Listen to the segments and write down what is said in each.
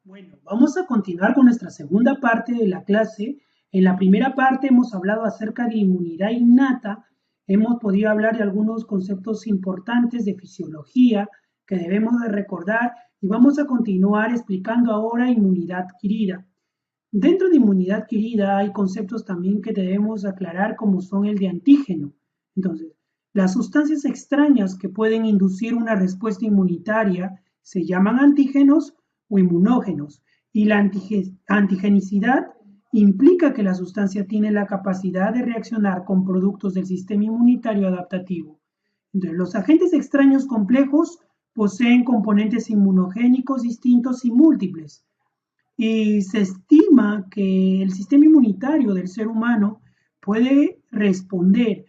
Bueno, vamos a continuar con nuestra segunda parte de la clase. En la primera parte hemos hablado acerca de inmunidad innata, hemos podido hablar de algunos conceptos importantes de fisiología que debemos de recordar y vamos a continuar explicando ahora inmunidad adquirida. Dentro de inmunidad adquirida hay conceptos también que debemos aclarar como son el de antígeno. Entonces, las sustancias extrañas que pueden inducir una respuesta inmunitaria se llaman antígenos o inmunógenos, y la antigenicidad implica que la sustancia tiene la capacidad de reaccionar con productos del sistema inmunitario adaptativo. Entonces, los agentes extraños complejos poseen componentes inmunogénicos distintos y múltiples, y se estima que el sistema inmunitario del ser humano puede responder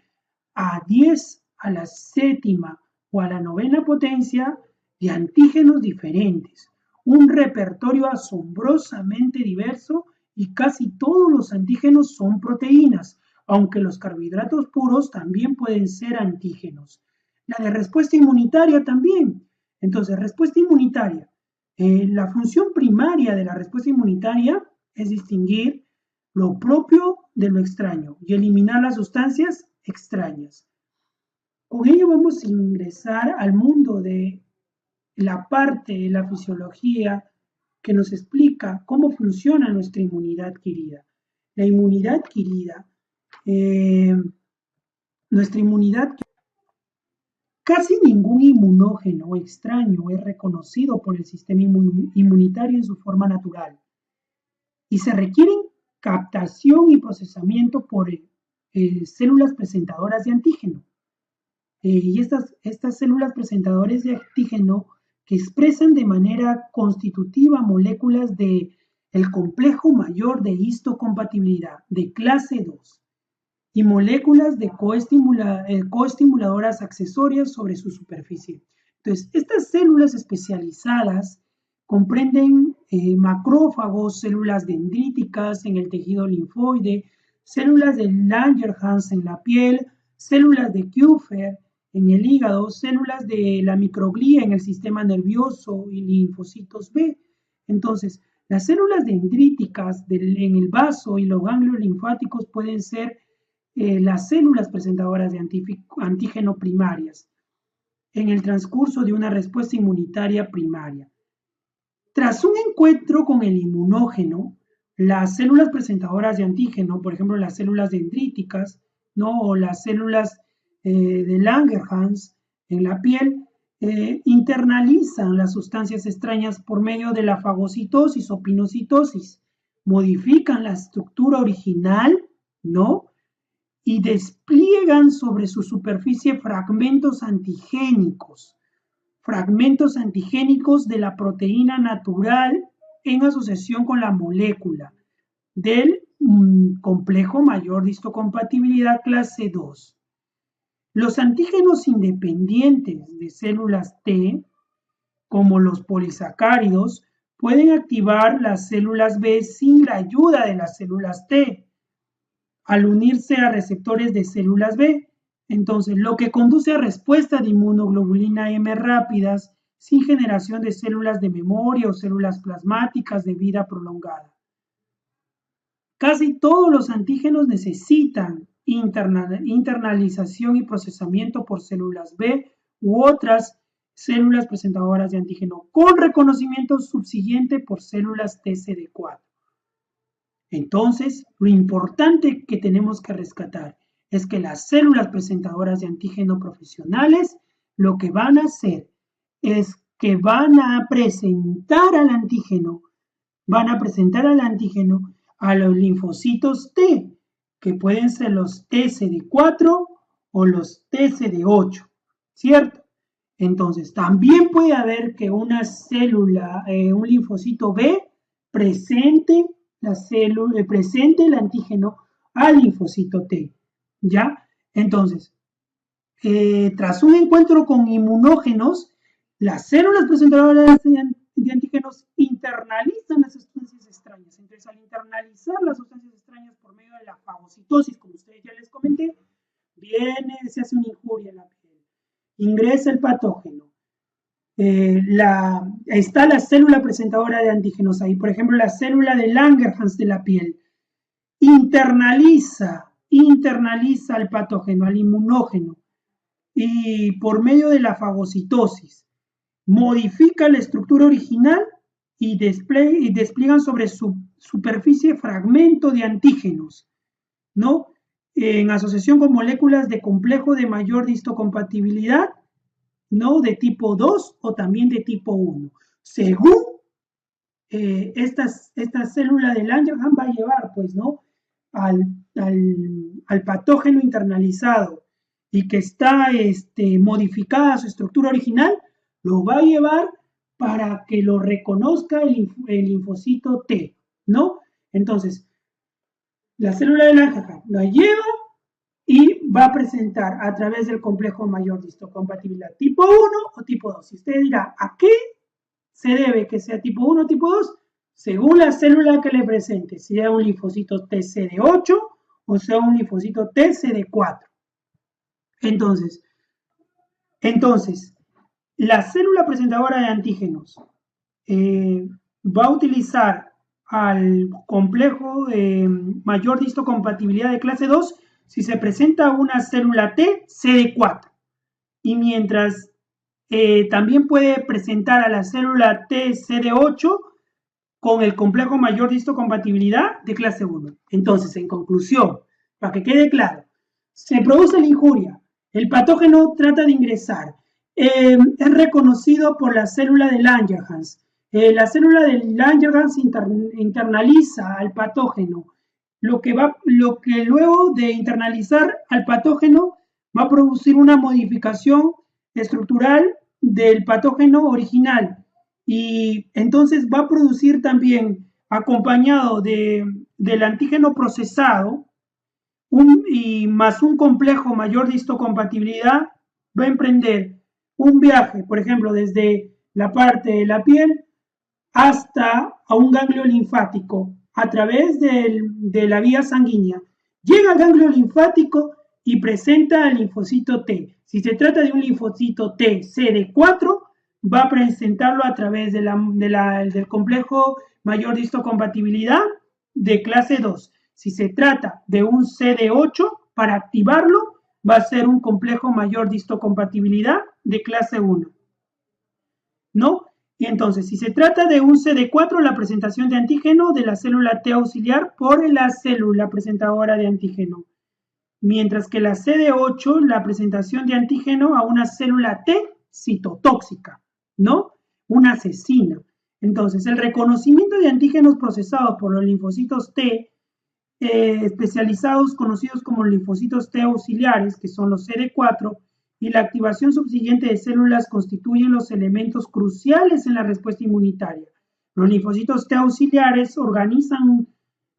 a 10 a la séptima o a la novena potencia de antígenos diferentes, un repertorio asombrosamente diverso, y casi todos los antígenos son proteínas, aunque los carbohidratos puros también pueden ser antígenos. La de respuesta inmunitaria también. Entonces, respuesta inmunitaria. La función primaria de la respuesta inmunitaria es distinguir lo propio de lo extraño y eliminar las sustancias extrañas. Con ello vamos a ingresar al mundo de la parte de la fisiología que nos explica cómo funciona nuestra inmunidad adquirida. La inmunidad adquirida, nuestra inmunidad, casi ningún inmunógeno extraño es reconocido por el sistema inmunitario en su forma natural y se requieren captación y procesamiento por células presentadoras de antígeno. Y estas células presentadoras de antígeno que expresan de manera constitutiva moléculas del complejo mayor de histocompatibilidad de clase 2 y moléculas de coestimuladoras accesorias sobre su superficie. Entonces, estas células especializadas comprenden macrófagos, células dendríticas en el tejido linfoide, células de Langerhans en la piel, células de Kupffer en el hígado, células de la microglía en el sistema nervioso y linfocitos B. Entonces, las células dendríticas en el vaso y los ganglios linfáticos pueden ser las células presentadoras de antígeno primarias en el transcurso de una respuesta inmunitaria primaria. Tras un encuentro con el inmunógeno, las células presentadoras de antígeno, por ejemplo las células dendríticas, ¿no? O las células de Langerhans en la piel, internalizan las sustancias extrañas por medio de la fagocitosis o pinocitosis, modifican la estructura original, ¿no? Y despliegan sobre su superficie fragmentos antigénicos de la proteína natural en asociación con la molécula del complejo mayor de histocompatibilidad clase 2. Los antígenos independientes de células T, como los polisacáridos, pueden activar las células B sin la ayuda de las células T al unirse a receptores de células B. Entonces, lo que conduce a respuesta de inmunoglobulina M rápidas sin generación de células de memoria o células plasmáticas de vida prolongada. Casi todos los antígenos necesitan internalización y procesamiento por células B u otras células presentadoras de antígeno, con reconocimiento subsiguiente por células TCD4. Entonces, lo importante que tenemos que rescatar es que las células presentadoras de antígeno profesionales lo que van a hacer es que van a presentar al antígeno a los linfocitos T, que pueden ser los TCD4 o los TCD8, ¿cierto? Entonces, también puede haber que una célula, un linfocito B, presente el antígeno al linfocito T, ¿ya? Entonces, tras un encuentro con inmunógenos, las células presentadoras de antígenos internalizan las sustancias extrañas. Entonces, al internalizar las sustancias extrañas por medio de la fagocitosis, como ustedes ya les comenté, se hace una injuria en la piel, ingresa el patógeno. La está la célula presentadora de antígenos ahí. Por ejemplo, la célula de Langerhans de la piel internaliza al patógeno, al inmunógeno, y por medio de la fagocitosis modifica la estructura original y despliegan sobre su superficie fragmento de antígenos, ¿no? En asociación con moléculas de complejo de mayor histocompatibilidad, ¿no? De tipo 2 o también de tipo 1. Según esta célula de Langerhans va a llevar, pues, ¿no? Al patógeno internalizado y que está modificada su estructura original, lo va a llevar para que lo reconozca el linfocito T, ¿no? Entonces, la célula de Langerhans la lleva y va a presentar a través del complejo mayor de histocompatibilidad tipo 1 o tipo 2. Y usted dirá, ¿a qué se debe que sea tipo 1 o tipo 2? Según la célula que le presente, sea un linfocito TCD8 o sea un linfocito TCD4. Entonces, la célula presentadora de antígenos va a utilizar al complejo mayor de histocompatibilidad de clase 2 si se presenta una célula T CD4. Y mientras también puede presentar a la célula T CD8 con el complejo mayor de histocompatibilidad de clase 1. Entonces, en conclusión, para que quede claro, se produce la injuria, el patógeno trata de ingresar, es reconocido por la célula de Langerhans. La célula de Langerhans internaliza al patógeno, lo que luego de internalizar al patógeno va a producir una modificación estructural del patógeno original y entonces va a producir también, acompañado del antígeno procesado, y más un complejo mayor de histocompatibilidad, va a emprender un viaje, por ejemplo, desde la parte de la piel hasta a un ganglio linfático a través de la vía sanguínea. Llega al ganglio linfático y presenta al linfocito T. Si se trata de un linfocito T CD4, va a presentarlo a través del complejo mayor de histocompatibilidad de clase 2. Si se trata de un CD8, para activarlo va a ser un complejo mayor de histocompatibilidad de clase 1, ¿no? Y entonces, si se trata de un CD4, la presentación de antígeno de la célula T auxiliar por la célula presentadora de antígeno. Mientras que la CD8, la presentación de antígeno a una célula T citotóxica, ¿no? Una asesina. Entonces, el reconocimiento de antígenos procesados por los linfocitos T especializados, conocidos como linfocitos T auxiliares, que son los CD4, y la activación subsiguiente de células constituyen los elementos cruciales en la respuesta inmunitaria. Los linfocitos T auxiliares organizan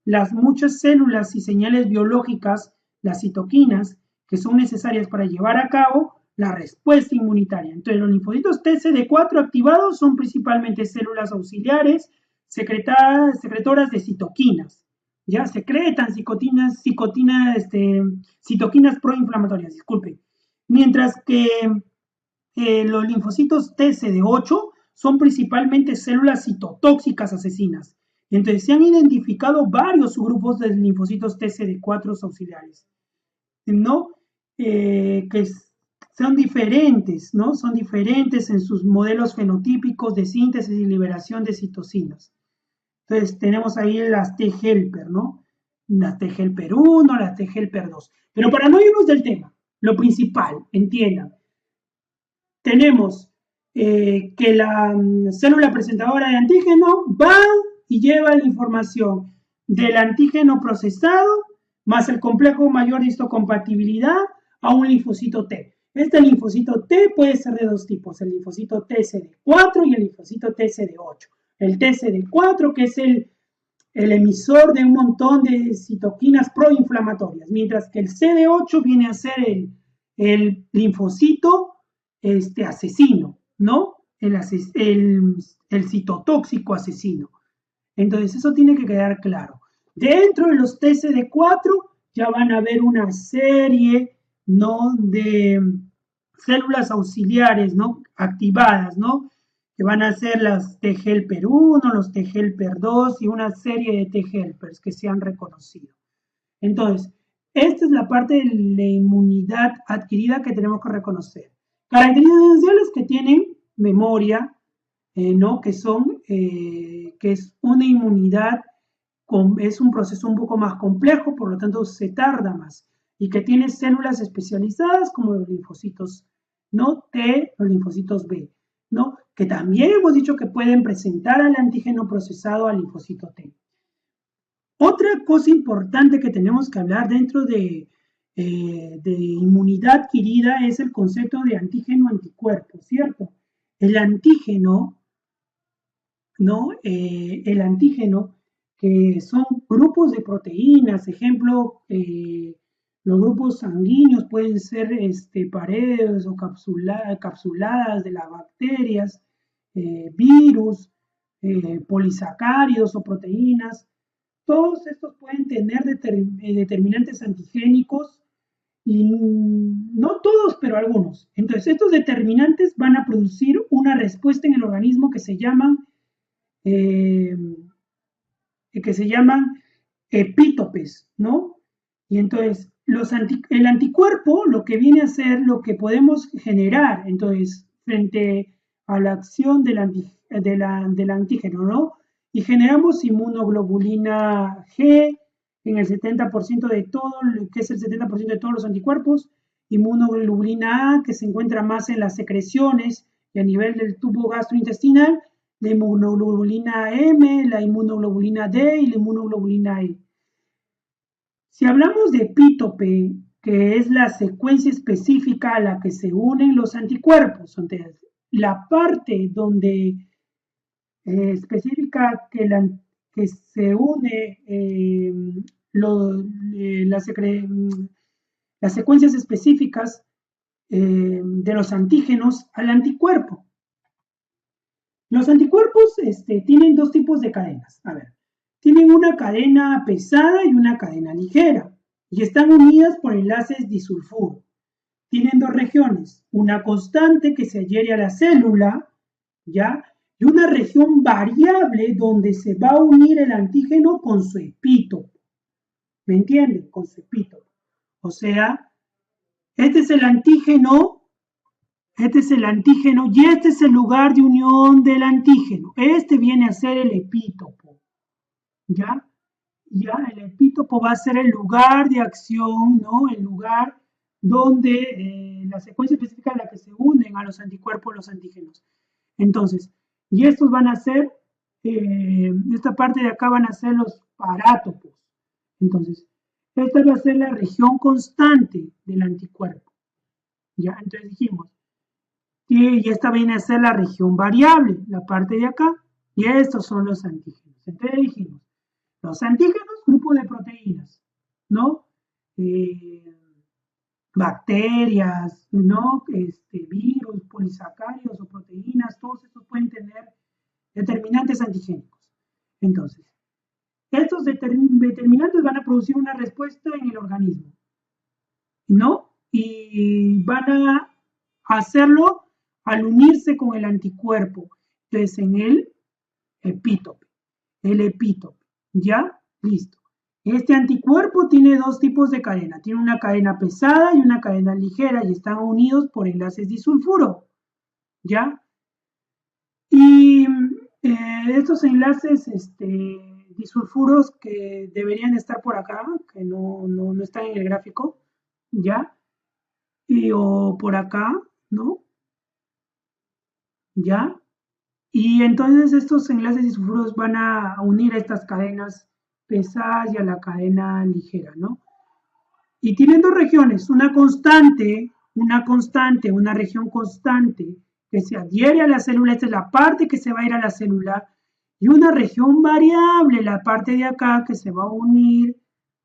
las muchas células y señales biológicas, las citoquinas, que son necesarias para llevar a cabo la respuesta inmunitaria. Entonces, los linfocitos TCD4 activados son principalmente células auxiliares, secretoras de citoquinas. Ya secretan citoquinas proinflamatorias, disculpen. Mientras que los linfocitos TCD8 son principalmente células citotóxicas asesinas. Entonces se han identificado varios subgrupos de linfocitos TCD4 auxiliares, ¿no? Que son diferentes, ¿no? Son diferentes en sus modelos fenotípicos de síntesis y liberación de citocinas. Entonces tenemos ahí las T-helper, ¿no? Las T-helper 1, las T-helper 2. Pero para no irnos del tema, lo principal, entiendan, tenemos que la célula presentadora de antígeno va y lleva la información del antígeno procesado más el complejo mayor de histocompatibilidad a un linfocito T. Este linfocito T puede ser de dos tipos, el linfocito TCD4 y el linfocito TCD8. El TCD4, que es el emisor de un montón de citoquinas proinflamatorias, mientras que el CD8 viene a ser el linfocito asesino, ¿no? El citotóxico asesino. Entonces, eso tiene que quedar claro. Dentro de los TCD4 ya van a haber una serie, ¿no?, de células auxiliares, ¿no?, activadas, ¿no?, que van a ser las T-helper 1, los T-helper 2 y una serie de T-helpers que se han reconocido. Entonces, esta es la parte de la inmunidad adquirida que tenemos que reconocer. Características esenciales que tienen memoria, ¿no? Que es una inmunidad, es un proceso un poco más complejo, por lo tanto se tarda más, y que tiene células especializadas como los linfocitos, ¿no? T, los linfocitos B, ¿no? Que también hemos dicho que pueden presentar al antígeno procesado al linfocito T. Otra cosa importante que tenemos que hablar dentro de inmunidad adquirida es el concepto de antígeno-anticuerpo, ¿cierto? El antígeno, ¿no? El antígeno, que son grupos de proteínas, ejemplo, los grupos sanguíneos pueden ser paredes o capsuladas de las bacterias, virus, polisacáridos o proteínas. Todos estos pueden tener determinantes antigénicos y no todos, pero algunos. Entonces, estos determinantes van a producir una respuesta en el organismo que se llaman epítopes, ¿no? Y entonces, el anticuerpo lo que viene a ser lo que podemos generar, entonces, frente a la acción del antígeno, ¿no? Y generamos inmunoglobulina G en el 70% de todo, que es el 70% de todos los anticuerpos, inmunoglobulina A, que se encuentra más en las secreciones y a nivel del tubo gastrointestinal, la inmunoglobulina M, la inmunoglobulina D y la inmunoglobulina E. Si hablamos de epítope, que es la secuencia específica a la que se unen los anticuerpos, entonces, la parte donde específica que se une las secuencias específicas de los antígenos al anticuerpo. Los anticuerpos tienen dos tipos de cadenas. A ver, tienen una cadena pesada y una cadena ligera y están unidas por enlaces disulfuro. Tienen dos regiones, una constante que se adhiere a la célula, ¿ya? Y una región variable donde se va a unir el antígeno con su epítopo. ¿Me entienden? Con su epítopo. O sea, este es el antígeno y este es el lugar de unión del antígeno. Este viene a ser el epítopo. ¿Ya? Ya, el epítopo va a ser el lugar de acción, ¿no? El lugar donde la secuencia específica en la que se unen a los anticuerpos los antígenos. Entonces, y estos van a ser, esta parte de acá van a ser los parátopos. Entonces, esta va a ser la región constante del anticuerpo. Ya, entonces dijimos, y esta viene a ser la región variable, la parte de acá, y estos son los antígenos. Entonces dijimos, los antígenos, grupo de proteínas, ¿no? Bacterias, ¿no? Virus, polisacáridos o proteínas, todos estos pueden tener determinantes antigénicos. Entonces, estos determinantes van a producir una respuesta en el organismo, ¿no? Y van a hacerlo al unirse con el anticuerpo, entonces en el epítope, ¿ya? Listo. Este anticuerpo tiene dos tipos de cadena, tiene una cadena pesada y una cadena ligera y están unidos por enlaces disulfuro, ¿ya? Y estos enlaces disulfuros que deberían estar por acá, que no están en el gráfico, ¿ya? O por acá, ¿no? ¿Ya? Y entonces estos enlaces disulfuros van a unir a estas cadenas pesadas y a la cadena ligera, ¿no? Y tienen dos regiones, una región constante que se adhiere a la célula, esta es la parte que se va a ir a la célula, y una región variable, la parte de acá que se va a unir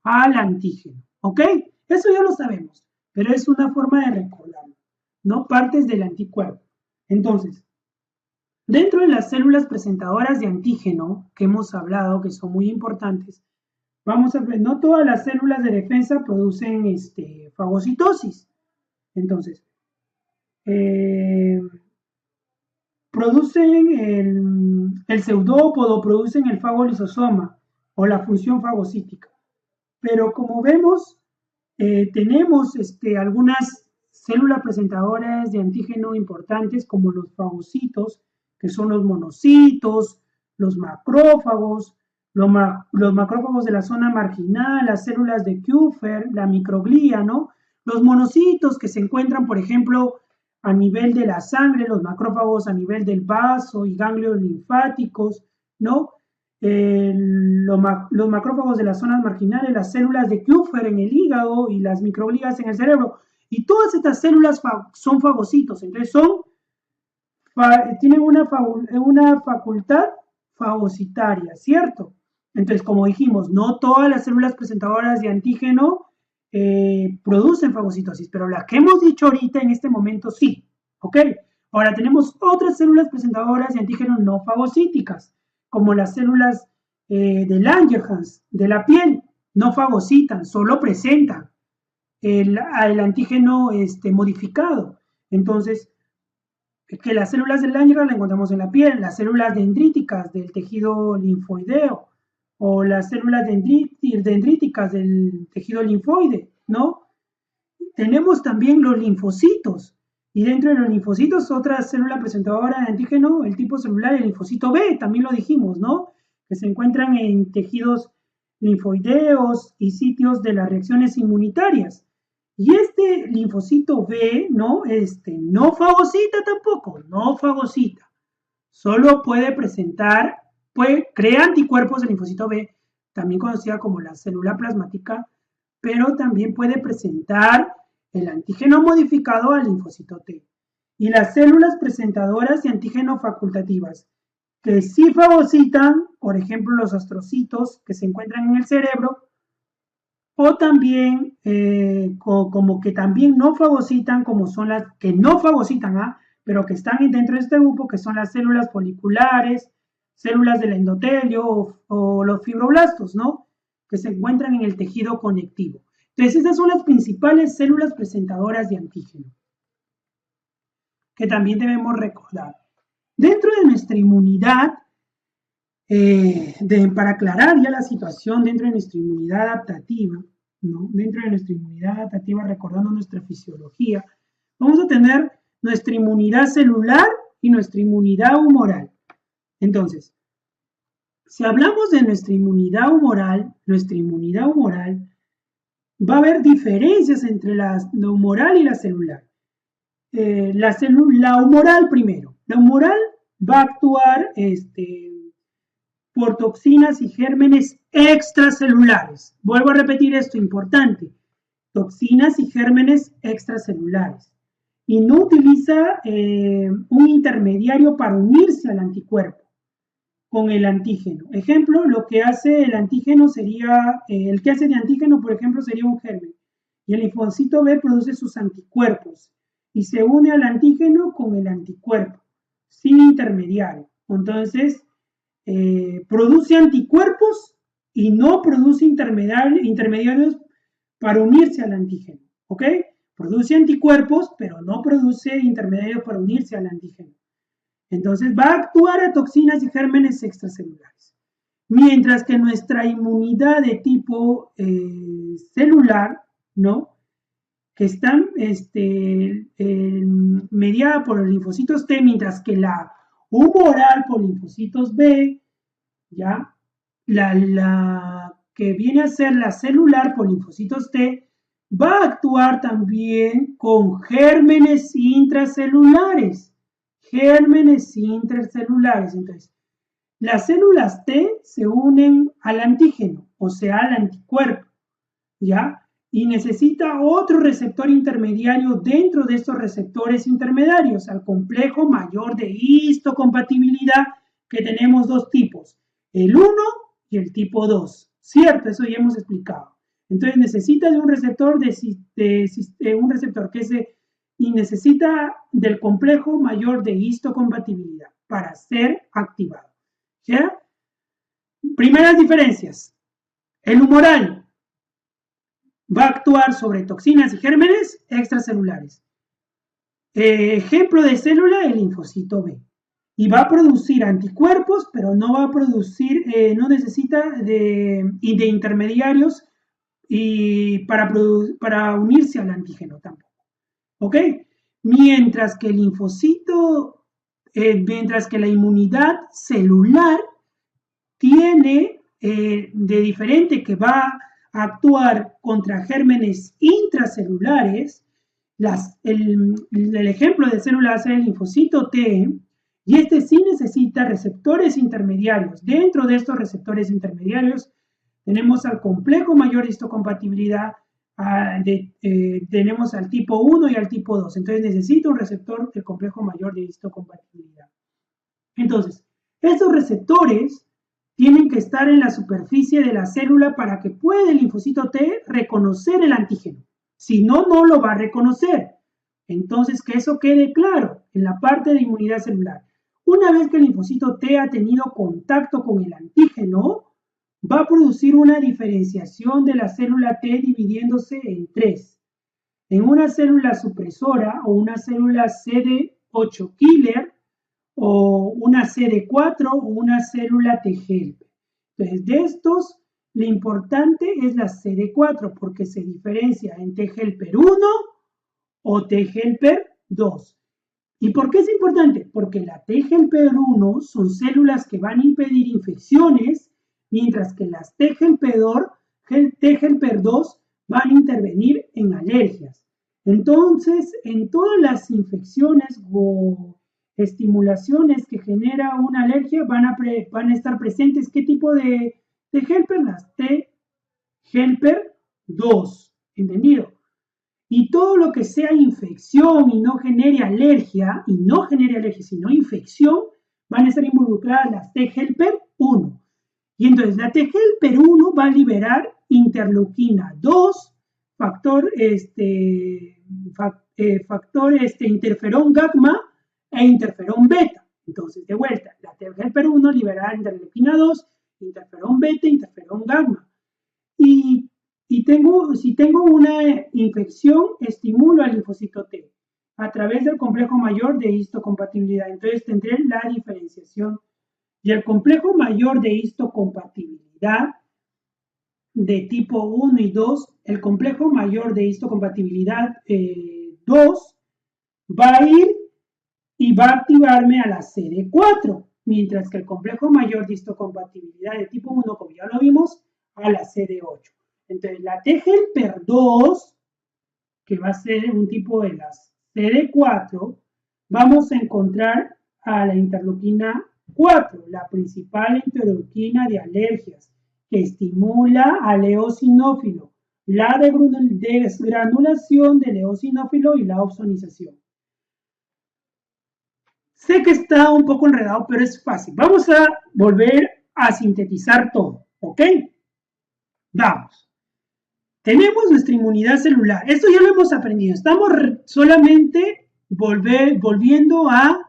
al antígeno, ¿ok? Eso ya lo sabemos, pero es una forma de recordarlo, ¿no? Partes del anticuerpo. Entonces, dentro de las células presentadoras de antígeno que hemos hablado, que son muy importantes, vamos a ver, no todas las células de defensa producen fagocitosis. Entonces, producen el pseudópodo, producen el fagolisosoma o la función fagocítica. Pero como vemos, tenemos algunas células presentadoras de antígeno importantes como los fagocitos, que son los monocitos, los macrófagos, los macrófagos de la zona marginal, las células de Kupffer, la microglía, ¿no? Los monocitos que se encuentran, por ejemplo, a nivel de la sangre, los macrófagos a nivel del vaso y ganglios linfáticos, ¿no? Los macrófagos de las zonas marginales, las células de Kupffer en el hígado y las microglías en el cerebro. Y todas estas células son fagocitos, entonces tienen una facultad fagocitaria, ¿cierto? Entonces, como dijimos, no todas las células presentadoras de antígeno producen fagocitosis, pero las que hemos dicho ahorita en este momento sí, ¿ok? Ahora tenemos otras células presentadoras de antígeno no fagocíticas, como las células de Langerhans, de la piel, no fagocitan, solo presentan el antígeno modificado. Entonces, que las células de Langerhans las encontramos en la piel, las células dendríticas del tejido linfoideo, o las células dendríticas del tejido linfoide, ¿no? Tenemos también los linfocitos, y dentro de los linfocitos, otra célula presentadora de antígeno, el tipo celular, el linfocito B, también lo dijimos, ¿no? Que se encuentran en tejidos linfoideos y sitios de las reacciones inmunitarias. Y este linfocito B, ¿no? No fagocita tampoco, no fagocita. Solo puede crea anticuerpos del linfocito B, también conocida como la célula plasmática, pero también puede presentar el antígeno modificado al linfocito T. Y las células presentadoras de antígeno facultativas, que sí fagocitan, por ejemplo, los astrocitos que se encuentran en el cerebro, o también como que también no fagocitan, como son las que no fagocitan, pero que están dentro de este grupo, que son las células foliculares, células del endotelio o los fibroblastos, ¿no? Que se encuentran en el tejido conectivo. Entonces, estas son las principales células presentadoras de antígeno, que también debemos recordar. Dentro de nuestra inmunidad, para aclarar ya la situación dentro de nuestra inmunidad adaptativa, ¿no? Dentro de nuestra inmunidad adaptativa, recordando nuestra fisiología, vamos a tener nuestra inmunidad celular y nuestra inmunidad humoral. Entonces, si hablamos de nuestra inmunidad humoral va a haber diferencias entre la humoral y la celular. La humoral primero. La humoral va a actuar por toxinas y gérmenes extracelulares. Vuelvo a repetir esto, importante. Toxinas y gérmenes extracelulares. Y no utiliza un intermediario para unirse al anticuerpo con el antígeno. Ejemplo, lo que hace el antígeno sería, el que hace de antígeno, por ejemplo, sería un germen. Y el linfocito B produce sus anticuerpos y se une al antígeno con el anticuerpo, sin intermediario. Entonces, produce anticuerpos y no produce intermediarios para unirse al antígeno, ¿ok? Produce anticuerpos, pero no produce intermediarios para unirse al antígeno. Entonces va a actuar a toxinas y gérmenes extracelulares. Mientras que nuestra inmunidad de tipo celular, ¿no? Que están mediada por los linfocitos T, mientras que la humoral por linfocitos B, ¿ya? La que viene a ser la celular por linfocitos T, va a actuar también con gérmenes intracelulares. Entonces, las células T se unen al antígeno, o sea, al anticuerpo, ¿ya? Y necesita otro receptor intermediario dentro de estos receptores intermediarios, al complejo mayor de histocompatibilidad, que tenemos dos tipos, el 1 y el tipo 2, ¿cierto? Eso ya hemos explicado. Entonces necesita de un receptor, y necesita del complejo mayor de histocompatibilidad para ser activado, ¿ya? Primeras diferencias. El humoral va a actuar sobre toxinas y gérmenes extracelulares. Ejemplo de célula, el linfocito B. y va a producir anticuerpos, pero no va a producir, no necesita de intermediarios y para unirse al antígeno tampoco. ¿Ok? Mientras que el linfocito, mientras que la inmunidad celular tiene de diferente que va a actuar contra gérmenes intracelulares, el ejemplo de célula es el linfocito T, y este sí necesita receptores intermediarios. Dentro de estos receptores intermediarios tenemos al complejo mayor de histocompatibilidad, tenemos al tipo 1 y al tipo 2. Entonces necesita un receptor del complejo mayor de histocompatibilidad. Entonces, estos receptores tienen que estar en la superficie de la célula para que pueda el linfocito T reconocer el antígeno. Si no, no lo va a reconocer. Entonces, que eso quede claro en la parte de inmunidad celular. Una vez que el linfocito T ha tenido contacto con el antígeno, va a producir una diferenciación de la célula T dividiéndose en tres. En una célula supresora o una célula CD8 killer o una CD4 o una célula T helper. Entonces, de estos, lo importante es la CD4 porque se diferencia en T helper 1 o T helper 2. ¿Y por qué es importante? Porque la T helper 1 son células que van a impedir infecciones, mientras que las T helper 2 van a intervenir en alergias. Entonces, en todas las infecciones o estimulaciones que genera una alergia van a estar presentes. ¿Qué tipo de helper? Las T helper 2. ¿Entendido? Y todo lo que sea infección y no genere alergia, sino infección, van a estar involucradas las T helper 1. Y entonces la T helper 1 va a liberar interleuquina 2, factor interferón gamma e interferón beta. Entonces, de vuelta, la T helper 1 liberará interleuquina 2, interferón beta, interferón gamma. Si tengo una infección, estimulo al linfocito T a través del complejo mayor de histocompatibilidad. Entonces tendré la diferenciación. Y el complejo mayor de histocompatibilidad de tipo 1 y 2, el complejo mayor de histocompatibilidad 2 va a ir y va a activarme a la CD4, mientras que el complejo mayor de histocompatibilidad de tipo 1, como ya lo vimos, a la CD8. Entonces, la T helper 2, que va a ser un tipo de las CD4, vamos a encontrar a la interleuquina 4, la principal interleuquina de alergias, que estimula al eosinófilo, la desgranulación del eosinófilo y la opsonización. Sé que está un poco enredado, pero es fácil. Vamos a volver a sintetizar todo, ¿ok? Vamos. Tenemos nuestra inmunidad celular. Esto ya lo hemos aprendido. Estamos solamente volviendo a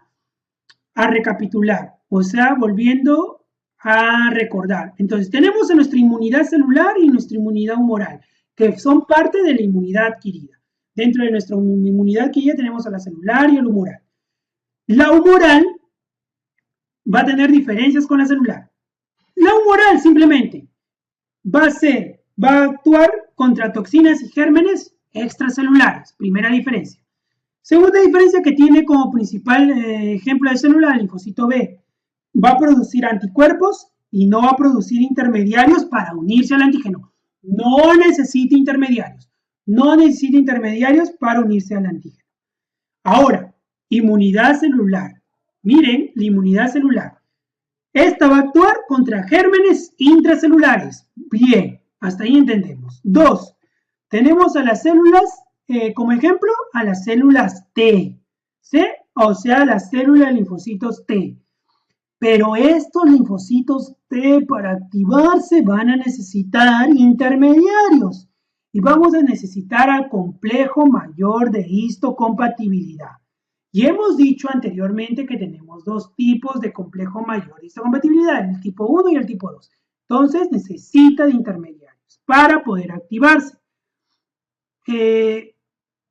recapitular, o sea, volviendo a recordar. Entonces, tenemos a nuestra inmunidad celular y nuestra inmunidad humoral, que son parte de la inmunidad adquirida. Dentro de nuestra inmunidad adquirida tenemos a la celular y a la humoral. La humoral va a tener diferencias con la celular. La humoral simplemente va a actuar contra toxinas y gérmenes extracelulares. Primera diferencia. Segunda diferencia que tiene como principal ejemplo de célula el linfocito B. Va a producir anticuerpos y no va a producir intermediarios para unirse al antígeno. No necesita intermediarios. No necesita intermediarios para unirse al antígeno. Ahora, inmunidad celular. Miren, la inmunidad celular. Esta va a actuar contra gérmenes intracelulares. Bien, hasta ahí entendemos. 2. Tenemos a las células, como ejemplo, a las células T. ¿Sí? O sea, las células de linfocitos T. Pero estos linfocitos T para activarse van a necesitar intermediarios. Y vamos a necesitar al complejo mayor de histocompatibilidad. Y hemos dicho anteriormente que tenemos dos tipos de complejo mayor de histocompatibilidad, el tipo 1 y el tipo 2. Entonces necesita de intermediarios para poder activarse.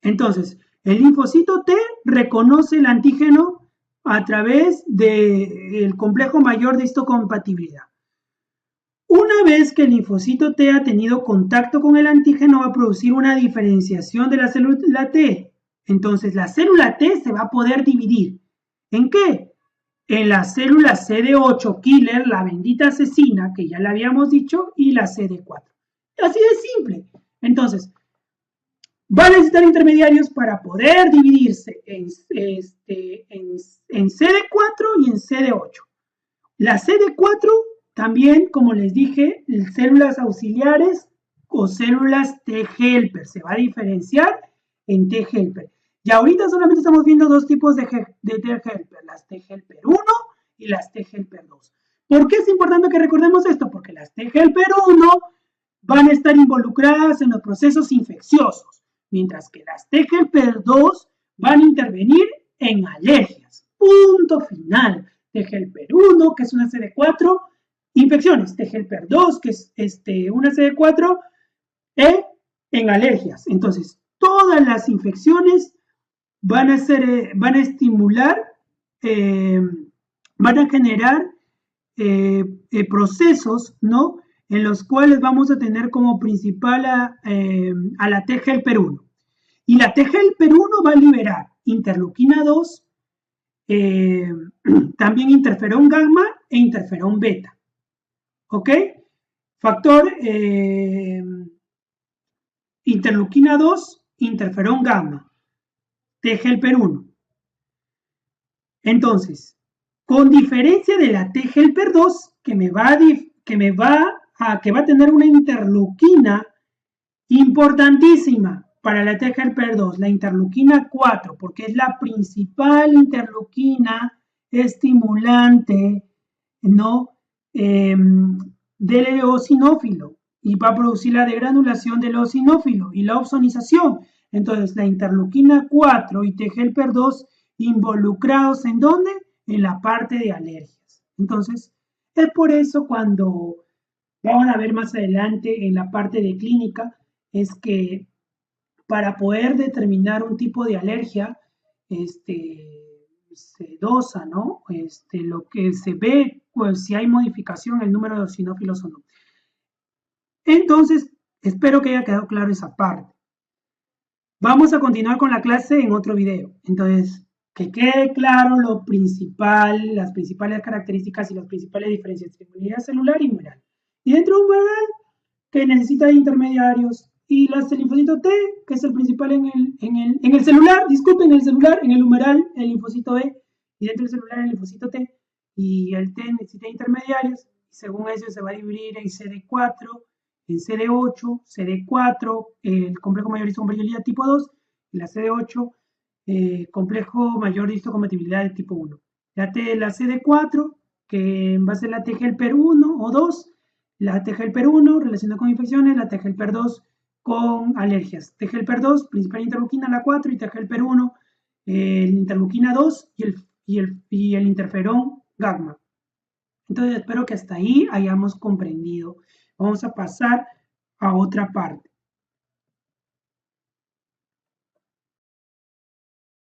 Entonces, el linfocito T reconoce el antígeno a través del complejo mayor de histocompatibilidad. Una vez que el linfocito T ha tenido contacto con el antígeno, va a producir una diferenciación de la célula T. Entonces, la célula T se va a poder dividir. ¿En qué? En la célula CD8 killer, la bendita asesina, que ya le habíamos dicho, y la CD4. Así de simple. Entonces, va a necesitar intermediarios para poder dividirse en CD4 y en CD8. La CD4 también, como les dije, células auxiliares o células T-helper. Se va a diferenciar en T-helper. Y ahorita solamente estamos viendo dos tipos de T-helper, las T-helper 1 y las T-helper 2. ¿Por qué es importante que recordemos esto? Porque las T-helper 1 van a estar involucradas en los procesos infecciosos, mientras que las T-helper 2 van a intervenir en alergias. Punto final. T-helper 1, que es una CD4, infecciones. T-helper 2, que es una CD4, en alergias. Entonces, todas las infecciones van a estimular, van a generar procesos, ¿no? En los cuales vamos a tener como principal a la T-helper 1. Y la T-helper 1 va a liberar interleuquina 2, también interferón gamma e interferón beta. ¿Ok? Factor interleuquina 2, interferón gamma, T-helper 1. Entonces, con diferencia de la T-helper 2, que va a tener una interleuquina importantísima para la T-helper 2, la interleuquina 4, porque es la principal interleuquina estimulante, ¿no? Del eosinófilo, y va a producir la degranulación del eosinófilo y la opsonización. Entonces, la interleuquina 4 y T-helper 2 involucrados ¿en dónde? En la parte de alergias. Entonces, es por eso cuando vamos a ver más adelante en la parte de clínica, es que para poder determinar un tipo de alergia, se dosa, ¿no? Lo que se ve, pues si hay modificación en el número de eosinófilos o no. Entonces, espero que haya quedado claro esa parte. Vamos a continuar con la clase en otro video. Entonces, que quede claro lo principal, las principales características y las principales diferencias entre inmunidad celular y humoral. Y dentro de humoral, que necesita intermediarios, y el linfocito T, que es el principal en el celular, disculpen, en el celular, en el humoral, el linfocito E, y dentro del celular el linfocito T, y el T necesita intermediarios, y según eso se va a dividir en CD4, en CD8, CD4, el complejo mayor de histocompatibilidad tipo 2, y la CD8, complejo mayor de histocompatibilidad de tipo 1. La CD4, que va a ser la T-helper 1 o 2, la T-helper 1 relacionada con infecciones, la T-helper 2 con alergias. T-helper 2, principal interleuquina, la 4, y T-helper 1, interleuquina 2 y el interferón gamma. Entonces espero que hasta ahí hayamos comprendido. Vamos a pasar a otra parte.